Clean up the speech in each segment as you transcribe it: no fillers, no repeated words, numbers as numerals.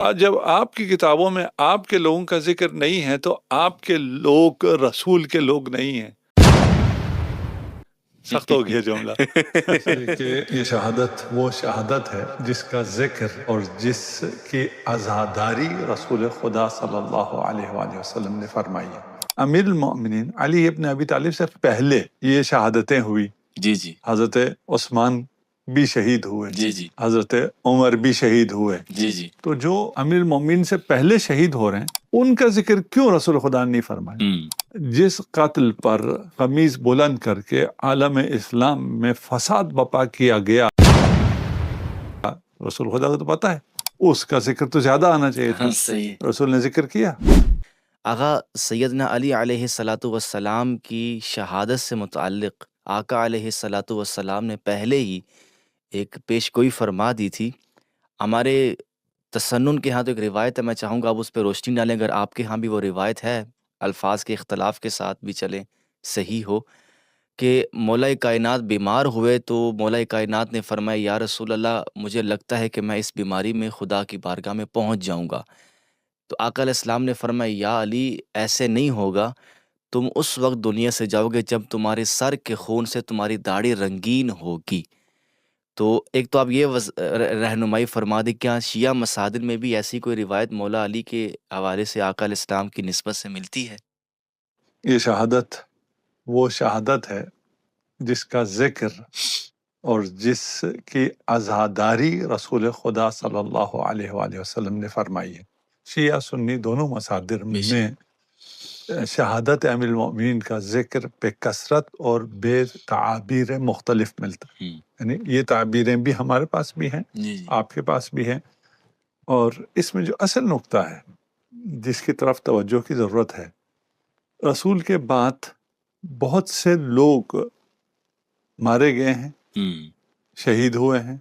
جب آپ کی کتابوں میں آپ کے لوگوں کا ذکر نہیں ہے تو آپ کے لوگ رسول کے لوگ نہیں ہیں. سخت ہو گیا جملہ. کہ یہ شہادت وہ شہادت ہے جس کا ذکر اور جس کی عزاداری رسول خدا صلی اللہ علیہ وآلہ وسلم نے فرمائی ہے. امیر المؤمنین علی ابن ابی طالب سے پہلے یہ شہادتیں ہوئی. جی جی حضرت عثمان بھی شہید ہوئے، جی جی حضرت عمر بھی شہید ہوئے. جی جی تو جو امیر المؤمنین سے پہلے شہید ہو رہے ہیں ان کا ذکر کیوں رسول خدا نے نہیں فرمایا؟ جس قتل پر قمیص بلند کر کے عالم اسلام میں فساد بپا کیا گیا، رسول خدا کو تو پتا ہے، اس کا ذکر تو زیادہ آنا چاہیے تھا. صحیح. رسول نے ذکر کیا. آقا سیدنا علی علیہ الصلاۃ والسلام کی شہادت سے متعلق آقا علیہ الصلاۃ والسلام نے پہلے ہی ایک پیش گوئی فرما دی تھی. ہمارے تسنن کے ہاں تو ایک روایت ہے، میں چاہوں گا آپ اس پہ روشنی ڈالیں، اگر آپ کے ہاں بھی وہ روایت ہے، الفاظ کے اختلاف کے ساتھ بھی چلیں، صحیح ہو، کہ مولا کائنات بیمار ہوئے تو مولا کائنات نے فرمایا یا رسول اللہ مجھے لگتا ہے کہ میں اس بیماری میں خدا کی بارگاہ میں پہنچ جاؤں گا. تو آقا علیہ السلام نے فرمایا یا علی ایسے نہیں ہوگا، تم اس وقت دنیا سے جاؤ گے جب تمہارے سر کے خون سے تمہاری داڑھی رنگین ہوگی. تو ایک تو آپ یہ رہنمائی فرما دیں، کیا شیعہ مصادر میں بھی ایسی کوئی روایت مولا علی کے حوالے سے آقا علیہ السلام کی نسبت سے ملتی ہے؟ یہ شہادت وہ شہادت ہے جس کا ذکر اور جس کی عزاداری رسول خدا صلی اللہ علیہ وآلہ وسلم نے فرمائی ہے. شیعہ سنی دونوں مصادر میں شہادت امیر المؤمنین کا ذکر بے کثرت اور بے تعابیر مختلف ملتا ہے. یعنی یہ تعبیریں بھی ہمارے پاس بھی ہیں، آپ کے پاس بھی ہیں. اور اس میں جو اصل نقطہ ہے جس کی طرف توجہ کی ضرورت ہے، رسول کے بعد بہت سے لوگ مارے گئے ہیں، شہید ہوئے ہیں،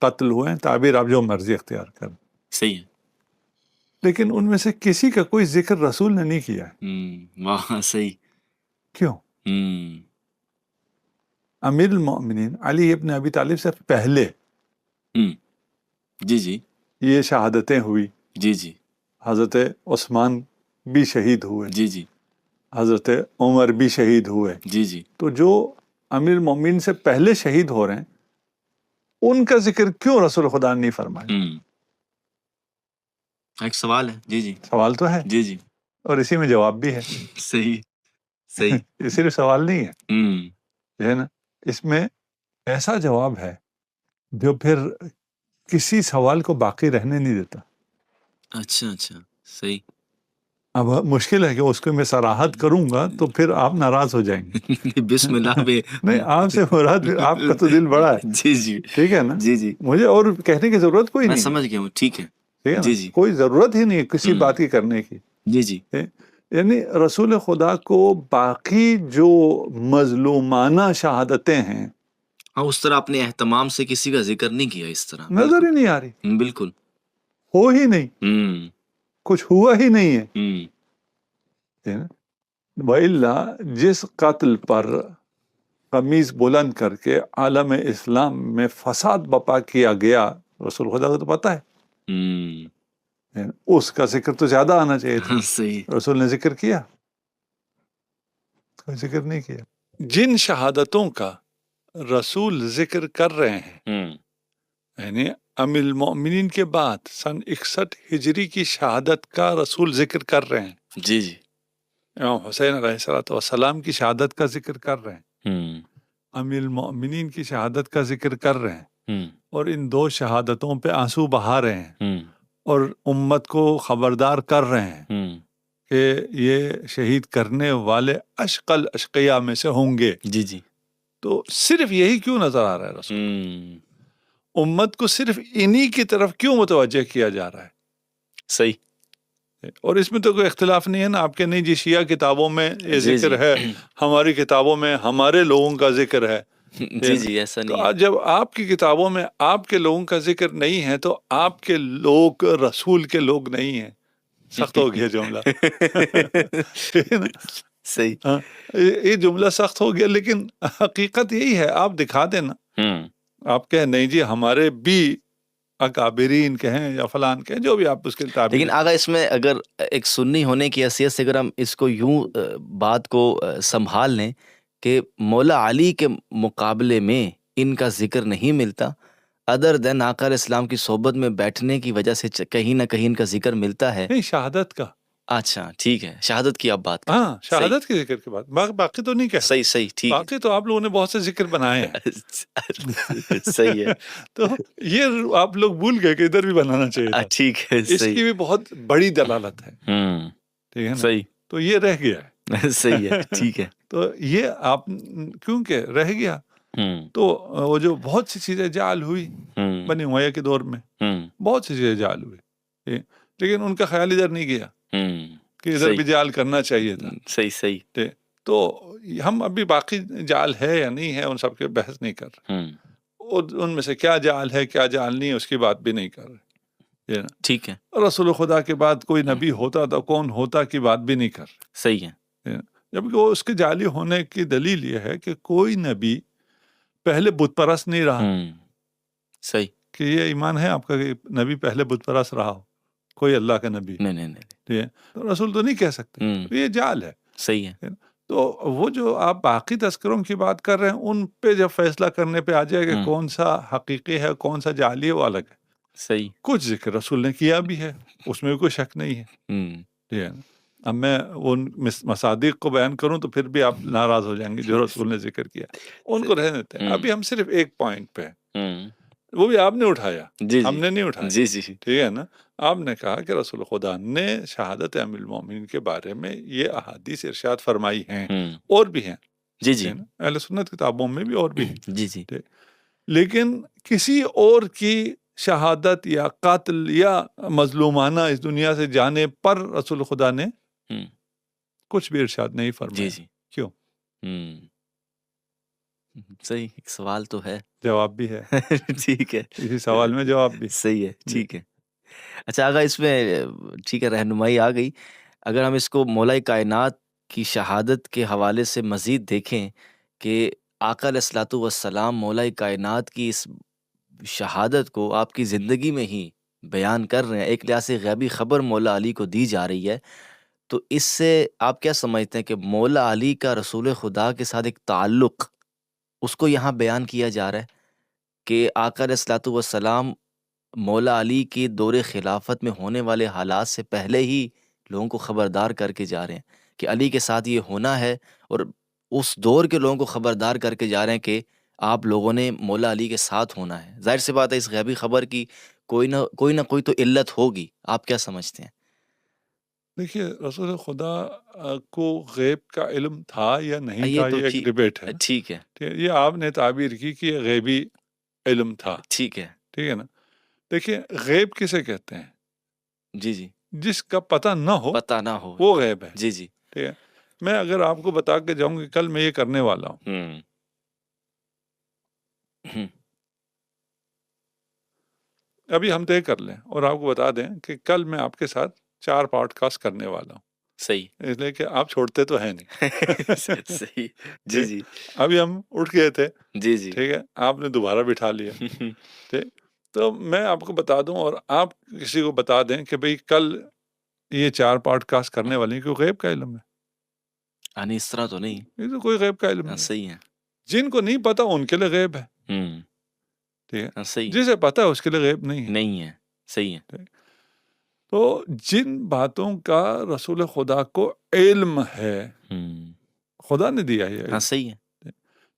قتل ہوئے ہیں، تعبیر آپ جو مرضی اختیار کریں. صحیح ہے. لیکن ان میں سے کسی کا کوئی ذکر رسول نے نہیں کیا ہے. واہ صحیح. کیوں؟ امیر المؤمنین علی ابن ابی طالب سے پہلے جی جی یہ شہادتیں ہوئی. جی جی حضرت عثمان بھی شہید ہوئے، جی جی حضرت عمر بھی شہید ہوئے. جی جی تو جو امیر المؤمنین سے پہلے شہید ہو رہے ہیں ان کا ذکر کیوں رسول خدا نے نہیں فرمایا؟ ایک سوال ہے. جی جی سوال تو ہے، جی جی اور اسی میں جواب بھی ہے. صحیح صحیح. یہ صرف سوال نہیں ہے، یہ ہے نا، اس میں ایسا جواب ہے جو پھر کسی سوال کو باقی رہنے نہیں دیتا. اچھا اچھا صحیح. اب مشکل ہے کہ اس کو میں صراحت کروں گا تو پھر آپ ناراض ہو جائیں گے. بسم اللہ بھی نہیں، آپ سے مراد آپ کا تو دل بڑا ہے. جی جی ٹھیک ہے نا، جی جی مجھے اور کہنے کی ضرورت کوئی میں نہیں ہے. سمجھ گیا ہوں. ٹھیک ہے. ٹھیک ہے جی نا، جی کوئی ضرورت ہی نہیں ہے کسی بات کی کرنے کی. جی جی یعنی رسول خدا کو باقی جو مظلومانہ شہادتیں ہیں ہاں اس طرح اپنے اہتمام سے کسی کا ذکر نہیں کیا اس طرح. نظر ہی نہیں آ رہی، بالکل. ہو ہی نہیں، کچھ ہوا ہی نہیں ہے. وَإِلَّا جس قتل پر قمیص بلند کر کے عالم اسلام میں فساد بپا کیا گیا، رسول خدا کو تو پتا ہے، اس کا ذکر تو زیادہ آنا چاہیے تھا. صحیح. رسول نے ذکر کیا؟ کوئی ذکر نہیں کیا. جن شہادتوں کا رسول ذکر کر رہے ہیں، یعنی امیر المؤمنین کے بعد سن 61 ہجری کی شہادت کا رسول ذکر کر رہے ہیں. جی جی امام حسین علیہ السلام کی شہادت کا ذکر کر رہے ہیں، امیر المؤمنین کی شہادت کا ذکر کر رہے ہیں، اور ان دو شہادتوں پہ آنسو بہا رہے ہیں اور امت کو خبردار کر رہے ہیں کہ یہ شہید کرنے والے اشقل اشقیاء میں سے ہوں گے. جی جی تو صرف یہی کیوں نظر آ رہا ہے رسول؟ امت کو صرف انہی کی طرف کیوں متوجہ کیا جا رہا ہے؟ صحیح. اور اس میں تو کوئی اختلاف نہیں ہے نا، آپ کے نہیں جی شیعہ کتابوں میں یہ ذکر ہے، ہماری کتابوں میں ہمارے لوگوں کا ذکر ہے. جی جی ایسا نہیں تو ہے. جب آپ کی کتابوں میں آپ کے لوگوں کا ذکر نہیں ہے تو آپ کے لوگ رسول کے لوگ نہیں ہیں. سخت ہو گیا جملہ. صحیح. ہاں یہ جملہ سخت ہو گیا، لیکن حقیقت یہی ہے. آپ دکھا دینا، آپ کہیں نہیں جی ہمارے بھی اکابرین کہیں یا فلان کہیں، جو بھی آپ اس کے تعبیر. لیکن آقا اس میں اگر ایک سنی ہونے کی حیثیت سے اگر ہم اس کو یوں بات کو سنبھال لیں کہ مولا علی کے مقابلے میں ان کا ذکر نہیں ملتا، ادر دین آقا علیہ السلام کی صحبت میں بیٹھنے کی وجہ سے کہیں نہ کہیں ان کا ذکر ملتا ہے. نہیں، شہادت کا. اچھا ٹھیک ہے، شہادت کی آپ بات کریں. ہاں، شہادت کے ذکر کے بعد باقی تو نہیں کہہ. صحیح ٹھیک ہے. باقی تو آپ لوگوں نے بہت سے ذکر بنائے ہیں. صحیح ہے. تو یہ آپ لوگ بھول گئے کہ ادھر بھی بنانا چاہیے تھا. ٹھیک ہے، اس کی بھی بہت بڑی دلالت ہے. ٹھیک ہے نا؟ صحیح. تو یہ رہ گیا ہے. صحیح ہے، ٹھیک ہے. تو یہ آپ کیونکہ رہ گیا تو وہ جو بہت سی چیزیں جعل ہوئی بنی امیہ کے دور میں، بہت سی چیزیں جعل ہوئی، لیکن ان کا خیال ادھر نہیں گیا کہ ادھر بھی جعل کرنا چاہیے تھا. صحیح. تو ہم ابھی باقی جعل ہے یا نہیں ہے ان سب کے بحث نہیں کر رہے، ان میں سے کیا جعل ہے کیا جعل نہیں ہے اس کی بات بھی نہیں کر رہے. ٹھیک ہے. رسول خدا کے بعد کوئی نبی ہوتا تو کون ہوتا کی بات بھی نہیں کر رہے. صحیح ہے. جبکہ وہ اس کے جعلی ہونے کی دلیل یہ ہے کہ کوئی نبی پہلے بت پرست نہیں رہا. صحیح. کہ یہ ایمان ہے آپ کا کہ نبی پہلے بت پرست رہا ہو، کوئی اللہ کا نبی؟ نہیں. رسول تو نہیں کہہ سکتے، یہ جعل ہے. صحیح ہے. تو وہ جو آپ باقی تذکروں کی بات کر رہے ہیں ان پہ جب فیصلہ کرنے پہ آ جائے کہ کون سا حقیقی ہے کون سا جعلی ہے وہ الگ ہے. صحیح. کچھ ذکر رسول نے کیا بھی ہے، اس میں بھی کوئی شک نہیں ہے. ٹھیک ہے. اب میں ان مصادیق کو بیان کروں تو پھر بھی آپ ناراض ہو جائیں گے. جو رسول نے ذکر کیا ان کو رہنے دیتے ہیں. ابھی ہم صرف ایک پوائنٹ پہ، وہ بھی آپ نے اٹھایا، ہم نے نہیں اٹھایا. جی ٹھیک ہے نا. آپ نے کہا کہ رسول خدا نے شہادت امیر المومنین کے بارے میں یہ احادیث ارشاد فرمائی ہیں، اور بھی ہیں. جی اہل سنت کتابوں میں بھی اور بھی ہیں. جی. لیکن کسی اور کی شہادت یا قتل یا مظلومانہ اس دنیا سے جانے پر رسول خدا نے کچھ بھی ارشاد نہیں فرمایا. جی. کیوں؟ صحیح. ایک سوال تو ہے، جواب بھی ہے. ٹھیک ہے، اسی سوال میں جواب بھی صحیح ہے. ٹھیک ہے. اچھا آگا اس میں ٹھیک ہے رہنمائی آ گئی. اگر ہم اس کو مولا کائنات کی شہادت کے حوالے سے مزید دیکھیں کہ آقا علیہ الصلوۃ والسلام مولا کائنات کی اس شہادت کو آپ کی زندگی میں ہی بیان کر رہے ہیں، ایک لحاظ سے غیبی خبر مولا علی کو دی جا رہی ہے، تو اس سے آپ کیا سمجھتے ہیں کہ مولا علی کا رسول خدا کے ساتھ ایک تعلق اس کو یہاں بیان کیا جا رہا ہے کہ آقا علیہ الصلوۃ والسلام مولا علی کی دور خلافت میں ہونے والے حالات سے پہلے ہی لوگوں کو خبردار کر کے جا رہے ہیں کہ علی کے ساتھ یہ ہونا ہے، اور اس دور کے لوگوں کو خبردار کر کے جا رہے ہیں کہ آپ لوگوں نے مولا علی کے ساتھ ہونا ہے. ظاہر سی بات ہے اس غیبی خبر کی کوئی نہ کوئی تو علت ہوگی. آپ کیا سمجھتے ہیں؟ دیکھیے رسول خدا کو غیب کا علم تھا یا نہیں تھا، یہ ایک ڈیبیٹ ہے. ٹھیک ہے. یہ آپ نے تعبیر کی کہ یہ غیبی علم تھا. ٹھیک ہے نا. دیکھیے غیب کسے کہتے ہیں؟ جی. جس کا پتہ نہ ہو وہ غیب ہے. جی. ٹھیک ہے. میں اگر آپ کو بتا کے جاؤں کہ کل میں یہ کرنے والا ہوں، ابھی ہم طے کر لیں اور آپ کو بتا دیں کہ کل میں آپ کے ساتھ 4 پوڈ کاسٹ کرنے والا ہوں. صحیح. اس لیے کہ آپ چھوڑتے تو ہیں نہیں. صحیح. جی. ابھی ہم اٹھ گئے تھے. جی. ٹھیک ہے. آپ نے دوبارہ بٹھا لیا. ٹھیک. تو میں آپ کو بتا دوں اور آپ کسی کو بتا دیں کہ بھئی کل یہ 4 پوڈ کاسٹ کرنے والے ہیں، کیوں غیب کا علم ہے. اس طرح تو نہیں، یہ تو کوئی غیب کا علم نہیں. صحیح ہے. جن کو نہیں پتا ان کے لیے غیب ہے. ٹھیک ہے. صحیح. جسے پتا ہے اس کے لیے غیب نہیں ہے. صحیح ہے. تو جن باتوں کا رسول خدا کو علم ہے، خدا نے دیا ہے. صحیح ہے.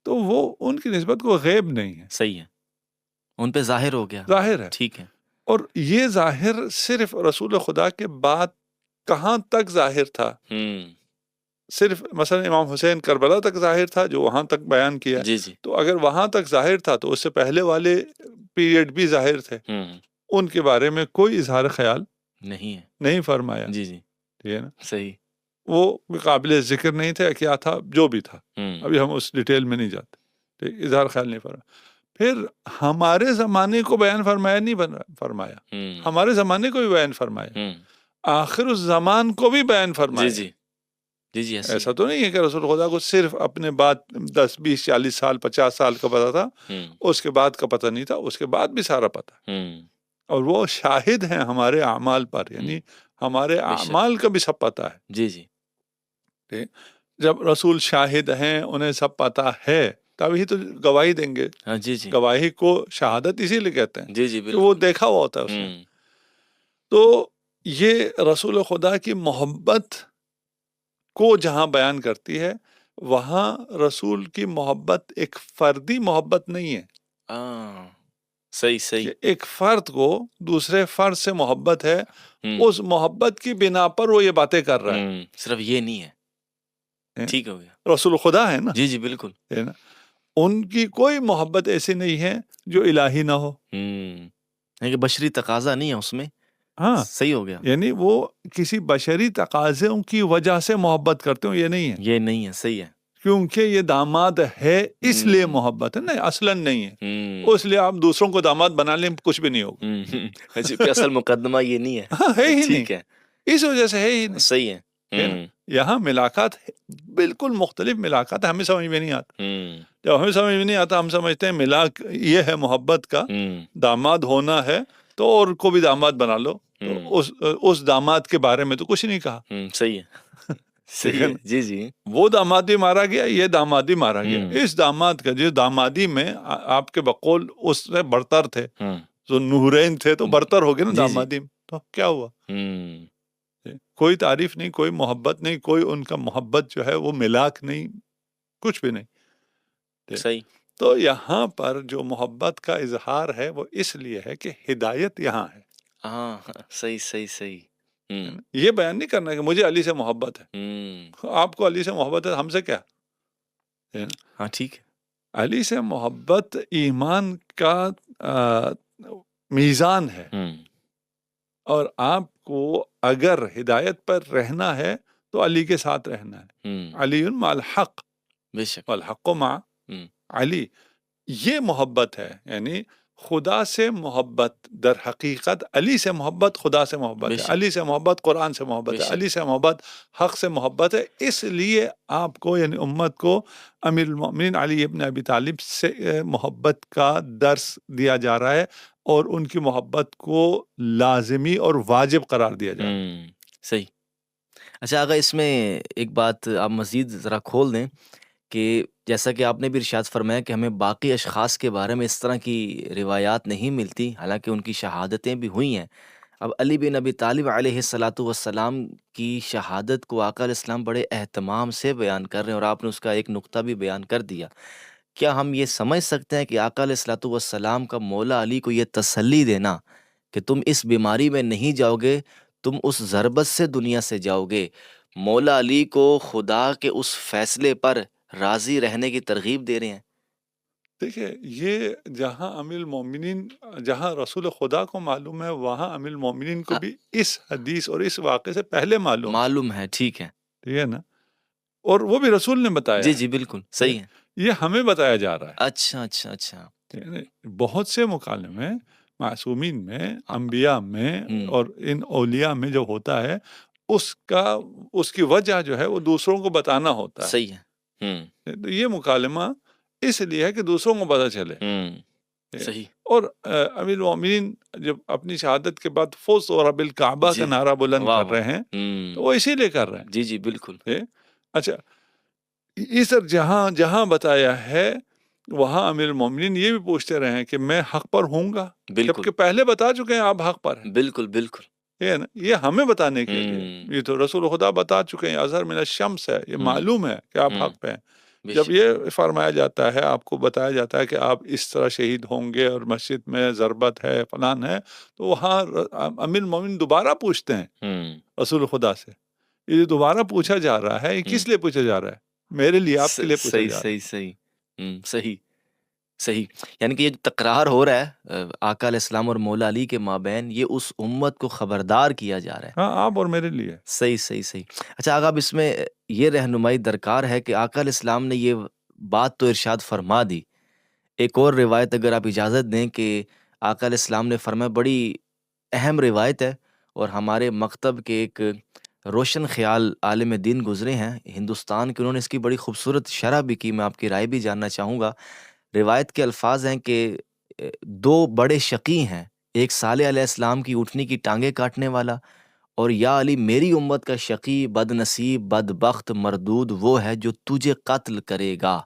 تو وہ ان کی نسبت کو غیب نہیں ہے. صحیح ہے. ان پہ ظاہر ہو گیا. ظاہر ہے. ٹھیک ہے. اور یہ ظاہر صرف رسول خدا کے بعد کہاں تک ظاہر تھا؟ صرف مثلا امام حسین کربلا تک ظاہر تھا جو وہاں تک بیان کیا. جی. تو اگر وہاں تک ظاہر تھا تو اس سے پہلے والے پیریڈ بھی ظاہر تھے. ان کے بارے میں کوئی اظہار خیال نہیں فرمایا. جی. ٹھیک ہے نا. صحیح. وہ قابل ذکر نہیں تھے، کیا تھا جو بھی تھا. ابھی ہم اس ڈیٹیل میں نہیں جاتے. ٹھیک. اظہار خیال نہیں فرمایا. پھر ہمارے زمانے کو بیان فرمایا نہیں فرمایا، ہمارے زمانے کو بھی بیان فرمایا، آخر اس زمان کو بھی بیان فرمایا. جی. ایسا تو نہیں ہے کہ رسول خدا کو صرف اپنے بعد 10 20 40 سال 50 سال کا پتہ تھا، اس کے بعد کا پتہ نہیں تھا، اس کے بعد بھی سارا پتہ. اور وہ شاہد ہیں ہمارے اعمال پر، یعنی ہمارے اعمال کا بھی سب پتہ ہے. جی جی جب رسول شاہد ہیں، انہیں سب پتہ ہے، تبھی تو گواہی دیں گے. ہاں جی جی گواہی کو شہادت اسی لیے کہتے ہیں جی جی کہ وہ بالکل. دیکھا ہوا ہوتا ہے اس نے. تو یہ رسول خدا کی محبت کو جہاں بیان کرتی ہے، وہاں رسول کی محبت ایک فردی محبت نہیں ہے صحیح صحیح. کہ ایک فرد کو دوسرے فرد سے محبت ہے، اس محبت کی بنا پر وہ یہ باتیں کر رہا ہے. صرف یہ نہیں ہے. ٹھیک ہو گیا. رسول خدا ہے نا. جی جی بالکل. ہے نا. ان کی کوئی محبت ایسی نہیں ہے جو الہی نہ ہو. کہ بشری تقاضا نہیں ہے اس میں. ہاں صحیح ہو گیا. یعنی وہ کسی بشری تقاضوں کی وجہ سے محبت کرتے ہوں، یہ نہیں ہے. یہ نہیں ہے. صحیح ہے. کیونکہ یہ داماد ہے اس لیے محبت ہے نا، اصلاً نہیں ہے. اس لیے آپ دوسروں کو داماد بنا لیں کچھ بھی نہیں ہوگا. اصل مقدمہ یہ نہیں ہے. ہے ہی نہیں. ٹھیک ہے. اس وجہ سے ہے ہی نہیں. صحیح ہے. یہاں ملاقات بالکل مختلف ملاقات ہمیں سمجھ میں نہیں آتا. جب ہمیں سمجھ میں نہیں آتا، ہم سمجھتے ہیں یہ ہے محبت کا داماد ہونا ہے تو اور کو بھی داماد بنا لو. اس داماد کے بارے میں تو کچھ نہیں کہا. صحیح ہے. صحیح ہے. جی جی. وہ دامادی مارا گیا، یہ دامادی مارا گیا. اس داماد کا جو دامادی میں آپ کے بقول اس سے برتر تھے، جو نورین تھے تو برتر ہو گئے نا دامادی میں. تو کیا ہوا؟ کوئی تعریف نہیں، کوئی محبت نہیں، کوئی ان کا محبت جو ہے وہ ملاک نہیں، کچھ بھی نہیں. صحیح. تو یہاں پر جو محبت کا اظہار ہے وہ اس لیے ہے کہ ہدایت یہاں ہے. ہاں صحیح صحیح صحیح. یہ بیان نہیں کرنا کہ مجھے علی سے محبت ہے. آپ کو علی سے محبت ہے، ہم سے کیا؟ ہاں ٹھیک ہے. علی سے محبت ایمان کا میزان ہے. اور آپ کو اگر ہدایت پر رہنا ہے تو علی کے ساتھ رہنا ہے. علی مع الحق والحق مع علی. یہ محبت ہے، یعنی خدا سے محبت در حقیقت علی سے محبت خدا سے محبت ہے. علی سے محبت قرآن سے محبت ہے. علی سے محبت حق سے محبت ہے. اس لیے آپ کو یعنی امت کو امیر المؤمنین علی ابن ابی طالب سے محبت کا درس دیا جا رہا ہے اور ان کی محبت کو لازمی اور واجب قرار دیا جا رہا ہے. صحیح. اچھا آقا، اس میں ایک بات آپ مزید ذرا کھول دیں کہ جیسا کہ آپ نے بھی ارشاد فرمایا کہ ہمیں باقی اشخاص کے بارے میں اس طرح کی روایات نہیں ملتی، حالانکہ ان کی شہادتیں بھی ہوئی ہیں. اب علی بن ابی طالب علیہ السلام کی شہادت کو آقا علیہ السلام بڑے اہتمام سے بیان کر رہے ہیں، اور آپ نے اس کا ایک نقطہ بھی بیان کر دیا. کیا ہم یہ سمجھ سکتے ہیں کہ آقا علیہ السلام کا مولا علی کو یہ تسلی دینا کہ تم اس بیماری میں نہیں جاؤ گے، تم اس ضربت سے دنیا سے جاؤ گے، مولا علی کو خدا کے اس فیصلے پر راضی رہنے کی ترغیب دے رہے ہیں؟ دیکھیں، یہ جہاں امیر المومنین، جہاں رسول خدا کو معلوم ہے، وہاں امیر المومنین کو بھی اس حدیث اور اس واقعے سے پہلے معلوم ہے. ٹھیک ہے. ٹھیک ہے نا. اور وہ بھی رسول نے بتایا. جی جی بالکل صحیح ہے. یہ ہمیں بتایا جا رہا ہے. اچھا اچھا اچھا. بہت سے مکالمے معصومین میں، انبیاء میں اور ان اولیاء میں جو ہوتا ہے، اس کی وجہ جو ہے وہ دوسروں کو بتانا ہوتا ہے. صحیح ہے. تو یہ مکالمہ اس لیے ہے کہ دوسروں کو پتہ چلے. صحیح. اور امیر المومنین جب اپنی شہادت کے بعد فوز و رب الکعبہ کا نعرہ بلند کر رہے ہیں تو وہ اسی لیے کر رہے ہیں. جی جی بالکل. اچھا، اس جہاں بتایا ہے وہاں امیر المومنین یہ بھی پوچھتے رہے ہیں کہ میں حق پر ہوں گا، جبکہ پہلے بتا چکے ہیں آپ حق پر ہیں. بالکل بالکل. یہ ہمیں بتانے کے لیے، یہ تو رسول خدا بتا چکے ہیں، اظہر من الشمس ہے، یہ معلوم ہے کہ آپ حق پہ ہیں. جب یہ فرمایا جاتا ہے، آپ کو بتایا جاتا ہے کہ آپ اس طرح شہید ہوں گے اور مسجد میں ضربت ہے، فلان ہے، تو وہاں امیر المومنین دوبارہ پوچھتے ہیں رسول خدا سے. یہ جو دوبارہ پوچھا جا رہا ہے، یہ کس لیے پوچھا جا رہا ہے؟ میرے لیے، آپ کے لیے پوچھا جا رہا ہے. صحیح صحیح. یعنی کہ یہ تکرار ہو رہا ہے آقا علیہ السلام اور مولا علی کے مابین، یہ اس امت کو خبردار کیا جا رہا ہے. ہاں، آپ اور میرے لیے. صحیح صحیح صحیح. اچھا آقا، اب اس میں یہ رہنمائی درکار ہے کہ آقا علیہ السلام نے یہ بات تو ارشاد فرما دی. ایک اور روایت اگر آپ اجازت دیں کہ آقا علیہ السلام نے فرمایا، بڑی اہم روایت ہے، اور ہمارے مکتب کے ایک روشن خیال عالم دین گزرے ہیں ہندوستان کے، انہوں نے اس کی بڑی خوبصورت شرح بھی کی. میں آپ کی رائے بھی جاننا چاہوں گا. روایت کے الفاظ ہیں کہ دو بڑے شقی ہیں ایک صالح علیہ السلام کی اونٹنی کی ٹانگیں کاٹنے والا، اور یا علی میری امت کا شقی بد نصیب بدبخت مردود وہ ہے جو تجھے قتل کرے گا۔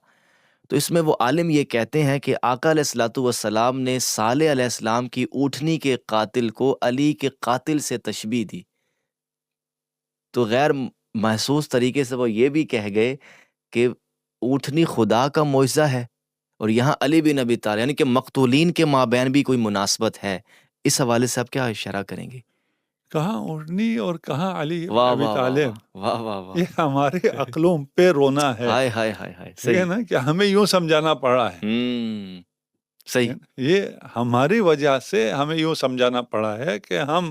تو اس میں وہ عالم یہ کہتے ہیں کہ آقا علیہ الصلوۃ والسلام نے صالح علیہ السلام کی اونٹنی کے قاتل کو علی کے قاتل سے تشبیہ دی، تو غیر محسوس طریقے سے وہ یہ بھی کہہ گئے کہ اونٹنی خدا کا معجزہ ہے، اور یہاں علی بن ابی طالب یعنی کہ مقتولین کے مابین بھی کوئی مناسبت ہے۔ اس حوالے سے آپ کیا اشارہ کریں گے؟ کہاں اونٹنی اور کہاں علی واہ ابی واہ طالب، واہ واہ واہ، یہ ہمارے عقلوں پہ رونا ہے، ہائے ہائے ہائے ہائے، ٹھیک ہے صحیح، نا، کہ ہمیں یوں سمجھانا پڑا ہے، صحیح، یہ ہماری وجہ سے ہمیں یوں سمجھانا پڑا ہے کہ ہم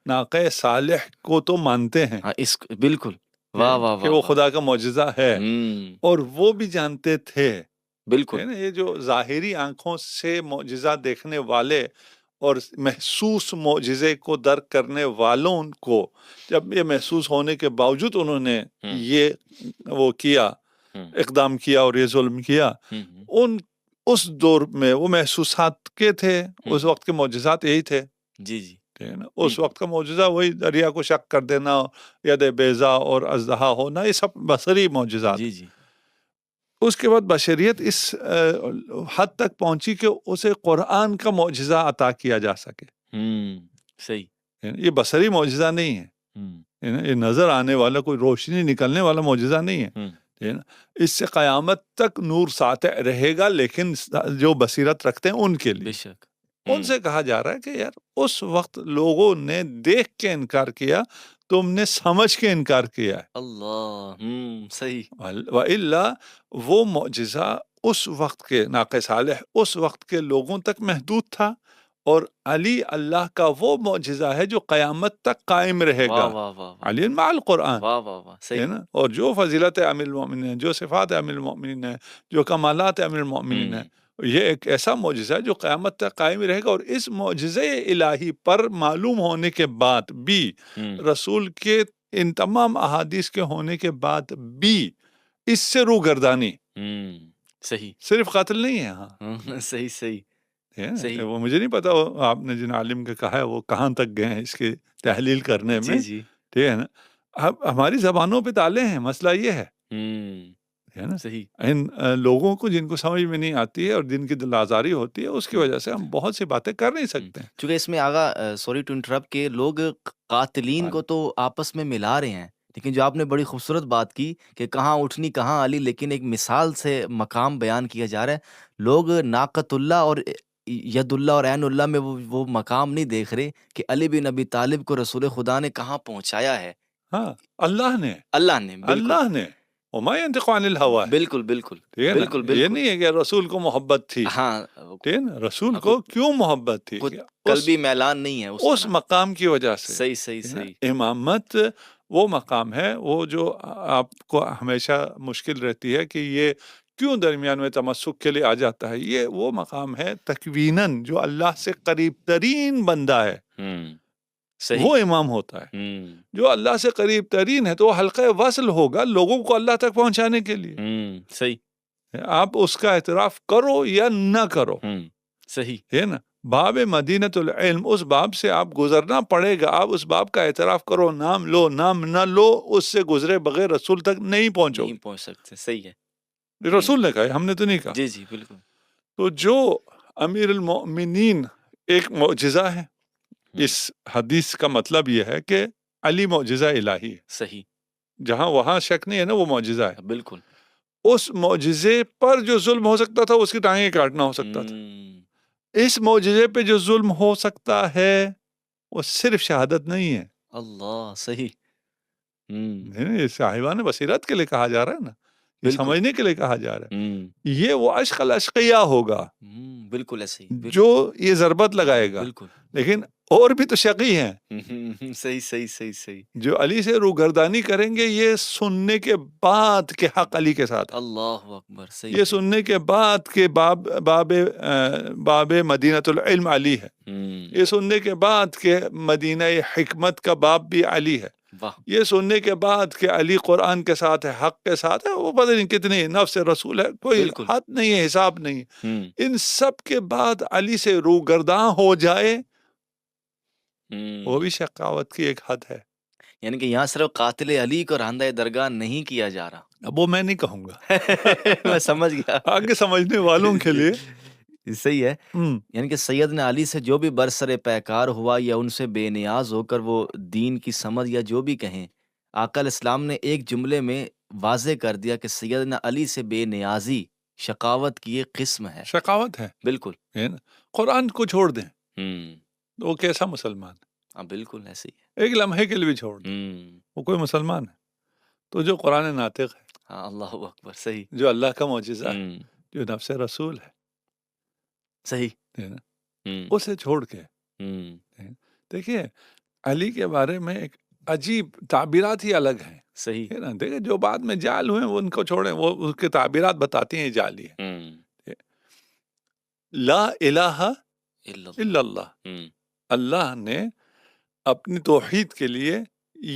ناقہ صالح کو تو مانتے ہیں ہاں اس بالکل، واہ واہ کہ واہ، وہ خدا کا معجزہ ہے، اور وہ بھی جانتے تھے، بالکل، یہ جو ظاہری آنکھوں سے معجزہ دیکھنے والے اور محسوس معجزے کو درک کرنے والوں کو جب یہ محسوس ہونے کے باوجود انہوں نے یہ وہ کیا، اقدام کیا اور یہ ظلم کیا، اس دور میں وہ محسوسات کے تھے، اس وقت کے معجزات یہی تھے، جی جی، اس وقت کا معجزہ وہی دریا کو شق کر دینا، ید بیضا اور اژدہا ہونا، یہ سب بصری معجزات۔ جی جی، اس کے بعد بشریت اس حد تک پہنچی کہ اسے قرآن کا معجزہ عطا کیا جا سکے، صحیح، یہ بصری معجزہ نہیں ہے، یہ نظر آنے والا کوئی روشنی نکلنے والا معجزہ نہیں ہے، اس سے قیامت تک نور ساطع رہے گا، لیکن جو بصیرت رکھتے ہیں ان کے لیے، بے شک، ان سے کہا جا رہا ہے کہ یار اس وقت لوگوں نے دیکھ کے انکار کیا، تم نے سمجھ کے انکار کیا ہے، اللہ، صحیح، وَإِلَّا وہ معجزہ اس وقت کے ناقہ صالح اس وقت کے لوگوں تک محدود تھا، اور علی اللہ کا وہ معجزہ ہے جو قیامت تک قائم رہے گا، علی مع القرآن، واہ واہ واہ، ہے صحیح، نا، اور جو فضیلت امیر المؤمنین ہے، جو صفات امیر المؤمنین ہے، جو کمالات امیر المؤمنین ہے، یہ ایک ایسا معجزہ ہے جو قیامت تک قائم رہے گا، اور اس معجزے الہی پر معلوم ہونے کے بعد بھی، رسول کے ان تمام احادیث کے ہونے کے بعد بھی اس سے روگردانی، صحیح، صرف قتل نہیں ہے، ہاں صحیح صحیح، صحیح، وہ مجھے نہیں پتا آپ نے جن عالم کا کہا ہے وہ کہاں تک گئے ہیں اس کی تحلیل کرنے میں، جی جی، ٹھیک ہے نا، اب ہماری زبانوں پہ تالے ہیں، مسئلہ یہ ہے نا، صحیح، ان لوگوں کو جن کو سمجھ میں نہیں آتی ہے اور جن کی دل آزاری ہوتی ہے، اس کی وجہ سے ہم بہت سی باتیں کر نہیں سکتے ہیں، چونکہ اس میں آگا سوری ٹو انٹرپٹ کہ لوگ قاتلین کو تو آپس میں ملا رہے ہیں، لیکن جو آپ نے بڑی خوبصورت بات کی کہ کہاں اٹھنی کہاں علی، لیکن ایک مثال سے مقام بیان کیا جا رہا ہے، لوگ ناقۃ اللہ اور ید اللہ اور عین اللہ میں وہ مقام نہیں دیکھ رہے کہ علی بن ابی طالب کو رسول خدا نے کہاں پہنچایا ہے، ہاں اللہ نے بالکل، وما ينطق عن الهوى، بالکل بالکل ٹھیک ہے نا، بالکل یہ بالکل، نہیں ہے کہ رسول کو محبت تھی، ہاں، ٹھیک ہے نا، رسول کو کیوں محبت تھی، کچھ قلبی میلان نہیں ہے اس مقام کی وجہ سے، صحیح صحیح صحیح، امامت وہ مقام ہے، وہ جو آپ کو ہمیشہ مشکل رہتی ہے کہ یہ کیوں درمیان میں تمسک کے لیے آ جاتا ہے، یہ وہ مقام ہے تکویناً جو اللہ سے قریب ترین بندہ ہے وہ امام ہوتا ہے، جو اللہ سے قریب ترین ہے تو وہ حلقہ وصل ہوگا لوگوں کو اللہ تک پہنچانے کے لیے، صحیح، آپ اس کا اعتراف کرو یا نہ کرو، صحیح ہے نا، باب مدینۃ العلم، اس باب سے آپ گزرنا پڑے گا، آپ اس باب کا اعتراف کرو، نام لو نام نہ لو، اس سے گزرے بغیر رسول تک نہیں پہنچو، نہیں پہنچ سکتے، صحیح ہے، رسول نے کہا، ہم نے تو نہیں کہا، جی جی بالکل، تو جو امیر المؤمنین ایک معجزہ ہے، اس حدیث کا مطلب یہ ہے کہ علی معجزہ الہی ہے، صحیح، جہاں وہاں شک نہیں ہے نا، وہ معجزہ ہے، بالکل، اس معجزے پر جو ظلم ہو سکتا تھا اس کی ٹانگیں کاٹنا ہو سکتا تھا، اس معجزے پہ جو ظلم ہو سکتا ہے وہ صرف شہادت نہیں ہے، اللہ، صحیح، یہ صاحبان بصیرت کے لیے کہا جا رہا ہے نا، یہ سمجھنے کے لیے کہا جا رہا ہے، یہ وہ اشق الاشقیاء ہوگا بالکل ایسے ہی، جو یہ ضربت لگائے گا، بالکل، لیکن اور بھی تو شقی ہیں، صحیح صحیح صحیح صحیح، جو علی سے روگردانی کریں گے یہ سننے کے بعد کہ حق علی کے ساتھ، اللہ اکبر، صحیح، یہ سننے کے بعد کہ باب مدینۃ العلم علی ہے، یہ سننے کے بعد کہ مدینہ حکمت کا باب بھی علی ہے، یہ سننے کے بعد کہ علی قرآن کے ساتھ ہے، حق کے ساتھ ہے، وہ پتہ نہیں کتنی نفس رسول ہے، کوئی حد نہیں ہے، حساب نہیں ہے، ان سب کے بعد علی سے روگرداں ہو جائے وہ بھی شقاوت کی ایک حد ہے. یعنی کہ یہاں صرف قاتل علی کو راندہ درگاہ نہیں کیا جا رہا. اب وہ میں نہیں کہوں گا, میں سمجھ گیا, آگے سمجھنے والوں کے لیے. صحیح ہے. یعنی کہ سیدنا علی سے جو بھی برسر پیکار ہوا یا ان سے بے نیاز ہو کر وہ دین کی سمجھ یا جو بھی کہیں, آقا علیہ السلام نے ایک جملے میں واضح کر دیا کہ سیدنا علی سے بے نیازی شقاوت کی ایک قسم ہے. شقاوت ہے بالکل. قرآن کو چھوڑ دیں تو وہ کیسا مسلمان ہے؟ ہاں بالکل ایسے ہی ہے. ایک لمحے کے لیے بھی چھوڑ دیں وہ کوئی مسلمان ہے؟ تو جو قرآن ناطق ہے, ہاں اللہ اکبر, صحیح, جو اللہ کا معجزہ ہے, جو نفس رسول ہے, صحیح, اسے چھوڑ کے دیکھیے علی کے بارے میں ایک عجیب تعبیرات ہی الگ ہیں. صحیح ہے نا, دیکھیں جو بعد میں جعل ہوئے وہ ان کو چھوڑیں, وہ اس کے تعبیرات بتاتی ہیں جعلی ہے. لا الہ الا اللہ, اللہ نے اپنی توحید کے لیے,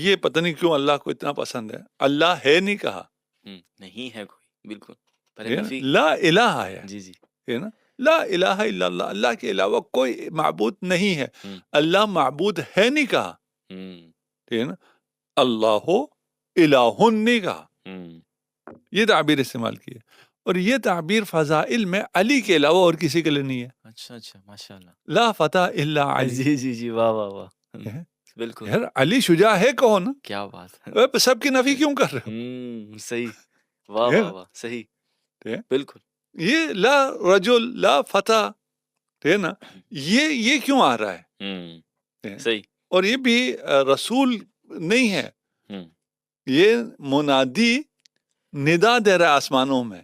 یہ پتہ نہیں کیوں اللہ کو اتنا پسند ہے, اللہ ہے نہیں کہا, نہیں ہے کوئی, بالکل, لا الہ ہے. جی جی, ہے نا, لا الہ الا اللہ, اللہ کے علاوہ کوئی معبود نہیں ہے, اللہ معبود ہے نہیں کہا. ہے نا, اللہ الہ نہیں کہا, یہ تعبیر استعمال کی ہے. اور یہ تعبیر فضائل میں علی کے علاوہ اور کسی کے لیے نہیں ہے. اچھا اچھا, ماشاءاللہ, لا فتح الا علی. جی جی جی, واہ واہ واہ, بالکل. یار علی شجاع ہے کون؟ کیا بات ہے, سب کی نفی کیوں کر رہے ہو؟ صحیح, واہ واہ واہ, صحیح, بالکل. یہ لا رجل لا فتح ہے نا, یہ کیوں آ رہا ہے؟ صحیح. اور یہ بھی رسول نہیں ہے, یہ منادی ندا دے رہا آسمانوں میں.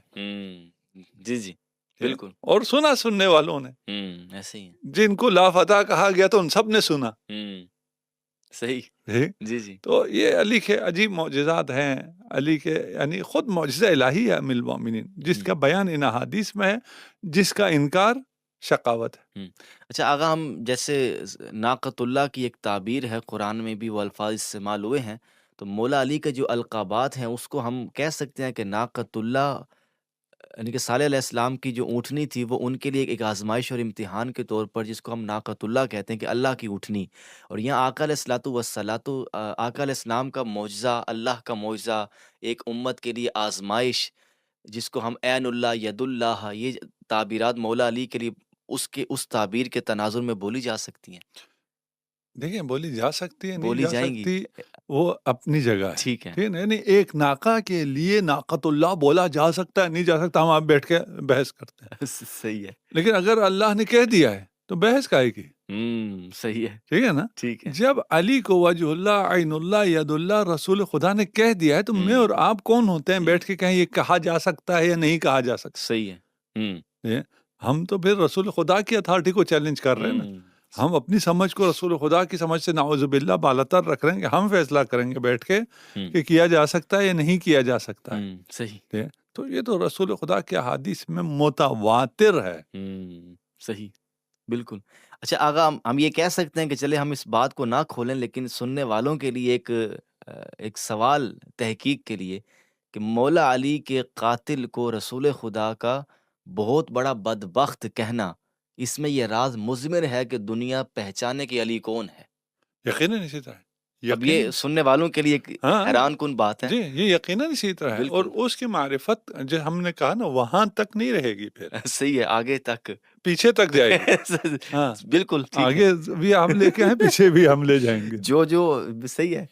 جی جی, بالکل. اور سنا سننے والوں نے, ایسے ہی, جن کو لا فتح کہا گیا تو ان سب نے سنا. صحیح, جی جی. تو یہ علی کے عجیب معجزات ہیں. علی کے یعنی خود معجزہ الہی ہے ام المؤمنین, جس کا بیان ان احادیث میں ہے, جس کا انکار شقاوت ہے. اچھا آغا, ہم جیسے ناقۃ اللہ کی ایک تعبیر ہے, قرآن میں بھی وہ الفاظ استعمال ہوئے ہیں, تو مولا علی کے جو القابات ہیں اس کو ہم کہہ سکتے ہیں کہ ناقۃ اللہ, یعنی کہ صالح علیہ السلام کی جو اونٹنی تھی وہ ان کے لیے ایک آزمائش اور امتحان کے طور پر, جس کو ہم ناقۃ اللہ کہتے ہیں کہ اللہ کی اونٹنی. اور یہاں آقا علیہ آقا علیہ السلام کا معجزہ, اللہ کا معجزہ, ایک امت کے لیے آزمائش, جس کو ہم عین اللہ, ید اللہ, یہ تعبیرات مولا علی کے لیے اس تعبیر کے تناظر میں بولی جا سکتی ہیں. دیکھیں بولی جا سکتی ہے, بولی نہیں جا جائیں گی, سکتی, وہ اپنی جگہ ہے. ٹھیک ہے, یعنی ایک ناقہ کے لیے ناقۃ اللہ بولا جا سکتا ہے, نہیں جا سکتا, ہم آپ بیٹھ کے بحث کرتے ہیں. صحیح ہے. لیکن اگر اللہ نے کہہ دیا ہے تو بحث کائے کی. صحیح ہے, ٹھیک ہے نا. ٹھیک ہے. جب علی کو وجہ اللہ, عین اللہ, ید اللہ, رسول خدا نے کہہ دیا ہے, تو میں اور آپ کون ہوتے ہیں بیٹھ کے کہیں یہ کہا جا سکتا ہے یا نہیں کہا جا سکتا. صحیح ہے. ہم تو پھر رسول خدا کی اتھارٹی کو چیلنج کر رہے ہیں نا. ہم اپنی سمجھ کو رسول خدا کی سمجھ سے نعوذ باللہ بالاتر رکھ رہے ہیں کہ ہم فیصلہ کریں گے بیٹھ کے کہ کیا جا سکتا ہے یا نہیں کیا جا سکتا ہے. صحیح. تو یہ تو رسول خدا کے احادیث میں متواتر ہے. صحیح, بالکل. اچھا آغا, ہم یہ کہہ سکتے ہیں کہ چلے ہم اس بات کو نہ کھولیں, لیکن سننے والوں کے لیے ایک سوال تحقیق کے لیے, کہ مولا علی کے قاتل کو رسول خدا کا بہت بڑا بدبخت کہنا, اس میں یہ راز مضمر ہے کہ دنیا پہچانے کہ علی کون ہے. یقیناً اسی طرح, اب یہ سننے والوں کے لیے حیران کن بات ہے. جی, یہ یقیناً اسی طرح ہے. اور اس کی معرفت جو ہم نے کہا نا, وہاں تک نہیں رہے گی, پھر صحیح ہے, آگے تک, پیچھے تک جائے گی. بالکل, آگے بھی ہم لے کے ہیں, پیچھے بھی ہم لے جائیں گے. جو صحیح ہے.